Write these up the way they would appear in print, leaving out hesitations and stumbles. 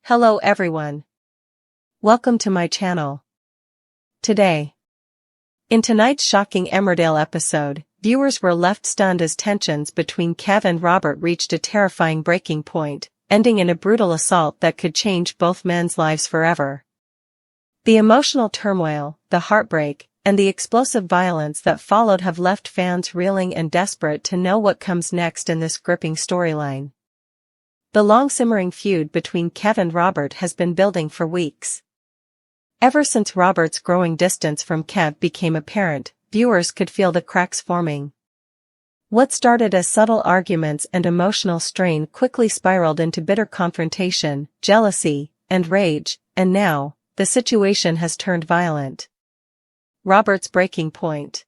Hello everyone. Welcome to my channel. Today, in tonight's shocking Emmerdale episode, viewers were left stunned as tensions between Kev and Robert reached a terrifying breaking point, ending in a brutal assault that could change both men's lives forever. The emotional turmoil, the heartbreak, and the explosive violence that followed have left fans reeling and desperate to know what comes next in this gripping storyline. The long-simmering feud between Kev and Robert has been building for weeks. Ever since Robert's growing distance from Kev became apparent, viewers could feel the cracks forming. What started as subtle arguments and emotional strain quickly spiraled into bitter confrontation, jealousy, and rage, and now, the situation has turned violent. Robert's breaking point.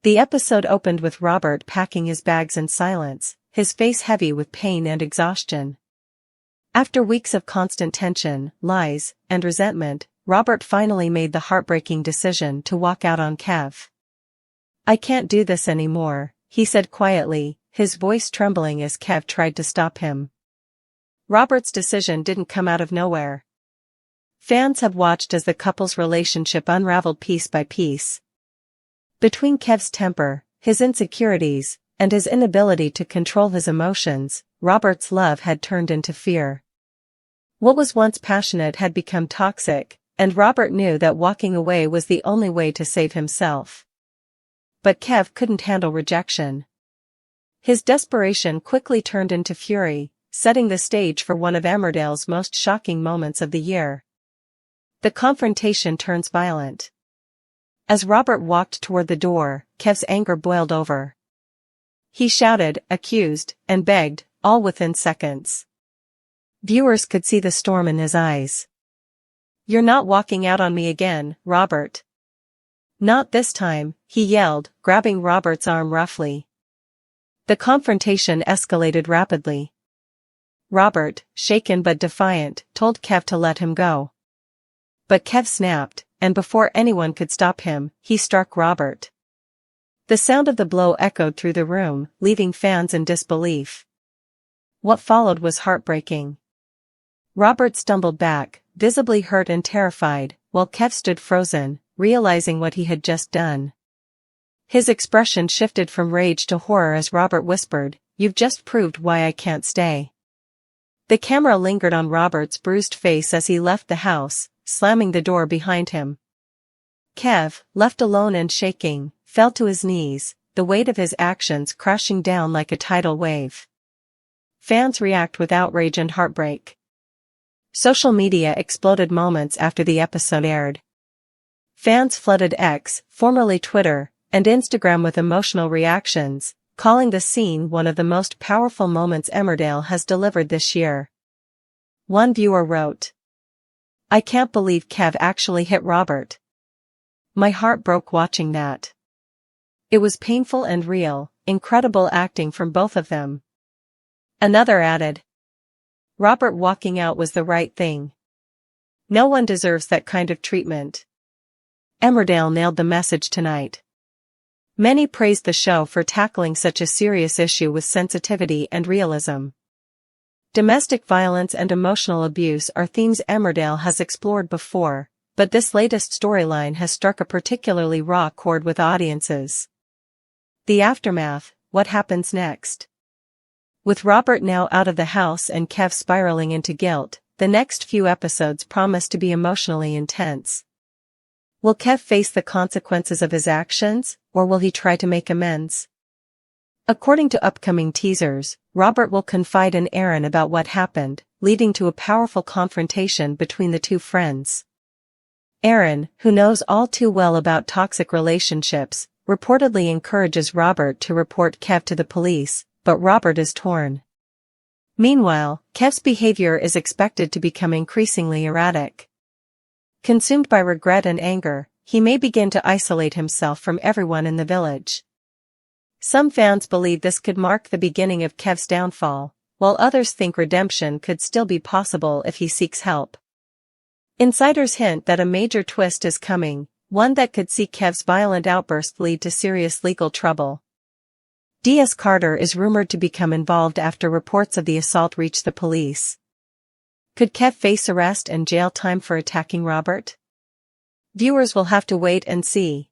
The episode opened with Robert packing his bags in silence, his face heavy with pain and exhaustion. After weeks of constant tension, lies, and resentment, Robert finally made the heartbreaking decision to walk out on Kev. "I can't do this anymore," he said quietly, his voice trembling as Kev tried to stop him. Robert's decision didn't come out of nowhere. Fans have watched as the couple's relationship unraveled piece by piece. Between Kev's temper, his insecurities, and his inability to control his emotions, Robert's love had turned into fear. What was once passionate had become toxic, and Robert knew that walking away was the only way to save himself. But Kev couldn't handle rejection. His desperation quickly turned into fury, setting the stage for one of Emmerdale's most shocking moments of the year. The confrontation turns violent. As Robert walked toward the door, Kev's anger boiled over. He shouted, accused, and begged, all within seconds. Viewers could see the storm in his eyes. "You're not walking out on me again, Robert." "Not this time," he yelled, grabbing Robert's arm roughly. The confrontation escalated rapidly. Robert, shaken but defiant, told Kev to let him go. But Kev snapped, and before anyone could stop him, he struck Robert. The sound of the blow echoed through the room, leaving fans in disbelief. What followed was heartbreaking. Robert stumbled back, visibly hurt and terrified, while Kev stood frozen, realizing what he had just done. His expression shifted from rage to horror as Robert whispered, "You've just proved why I can't stay." The camera lingered on Robert's bruised face as he left the house, slamming the door behind him. Kev, left alone and shaking, fell to his knees, the weight of his actions crashing down like a tidal wave. Fans react with outrage and heartbreak. Social media exploded moments after the episode aired. Fans flooded X, formerly Twitter, and Instagram with emotional reactions, calling the scene one of the most powerful moments Emmerdale has delivered this year. One viewer wrote, "I can't believe Kev actually hit Robert. My heart broke watching that. It was painful and real, incredible acting from both of them." Another added, "Robert walking out was the right thing. No one deserves that kind of treatment." Emmerdale nailed the message tonight. Many praised the show for tackling such a serious issue with sensitivity and realism. Domestic violence and emotional abuse are themes Emmerdale has explored before, but this latest storyline has struck a particularly raw chord with audiences. The aftermath, what happens next? With Robert now out of the house and Kev spiraling into guilt, the next few episodes promise to be emotionally intense. Will Kev face the consequences of his actions, or will he try to make amends? According to upcoming teasers, Robert will confide in Aaron about what happened, leading to a powerful confrontation between the two friends. Aaron, who knows all too well about toxic relationships, reportedly encourages Robert to report Kev to the police, but Robert is torn. Meanwhile, Kev's behavior is expected to become increasingly erratic. Consumed by regret and anger, he may begin to isolate himself from everyone in the village. Some fans believe this could mark the beginning of Kev's downfall, while others think redemption could still be possible if he seeks help. Insiders hint that a major twist is coming, one that could see Kev's violent outburst lead to serious legal trouble. D.S. Carter is rumored to become involved after reports of the assault reach the police. Could Kev face arrest and jail time for attacking Robert? Viewers will have to wait and see.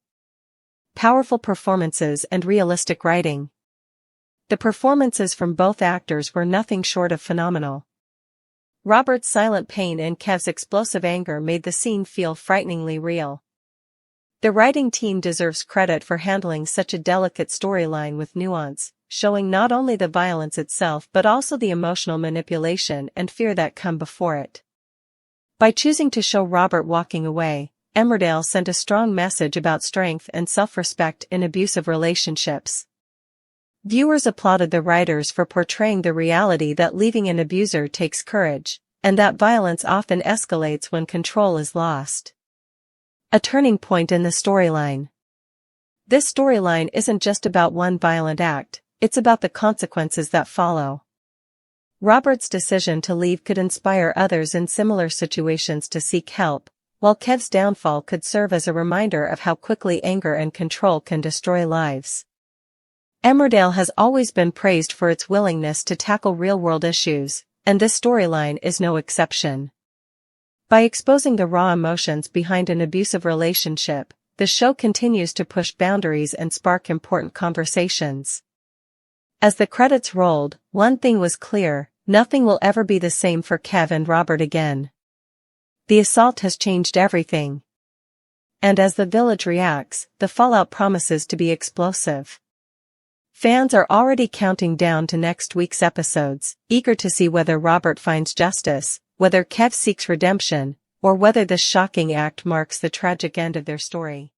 Powerful performances and realistic writing. The performances from both actors were nothing short of phenomenal. Robert's silent pain and Kev's explosive anger made the scene feel frighteningly real. The writing team deserves credit for handling such a delicate storyline with nuance, showing not only the violence itself but also the emotional manipulation and fear that come before it. By choosing to show Robert walking away, Emmerdale sent a strong message about strength and self-respect in abusive relationships. Viewers applauded the writers for portraying the reality that leaving an abuser takes courage, and that violence often escalates when control is lost. A turning point in the storyline. This storyline isn't just about one violent act, it's about the consequences that follow. Robert's decision to leave could inspire others in similar situations to seek help, while Kev's downfall could serve as a reminder of how quickly anger and control can destroy lives. Emmerdale has always been praised for its willingness to tackle real-world issues, and this storyline is no exception. By exposing the raw emotions behind an abusive relationship, the show continues to push boundaries and spark important conversations. As the credits rolled, one thing was clear: nothing will ever be the same for Kev and Robert again. The assault has changed everything. And as the village reacts, the fallout promises to be explosive. Fans are already counting down to next week's episodes, eager to see whether Robert finds justice, whether Kev seeks redemption, or whether this shocking act marks the tragic end of their story.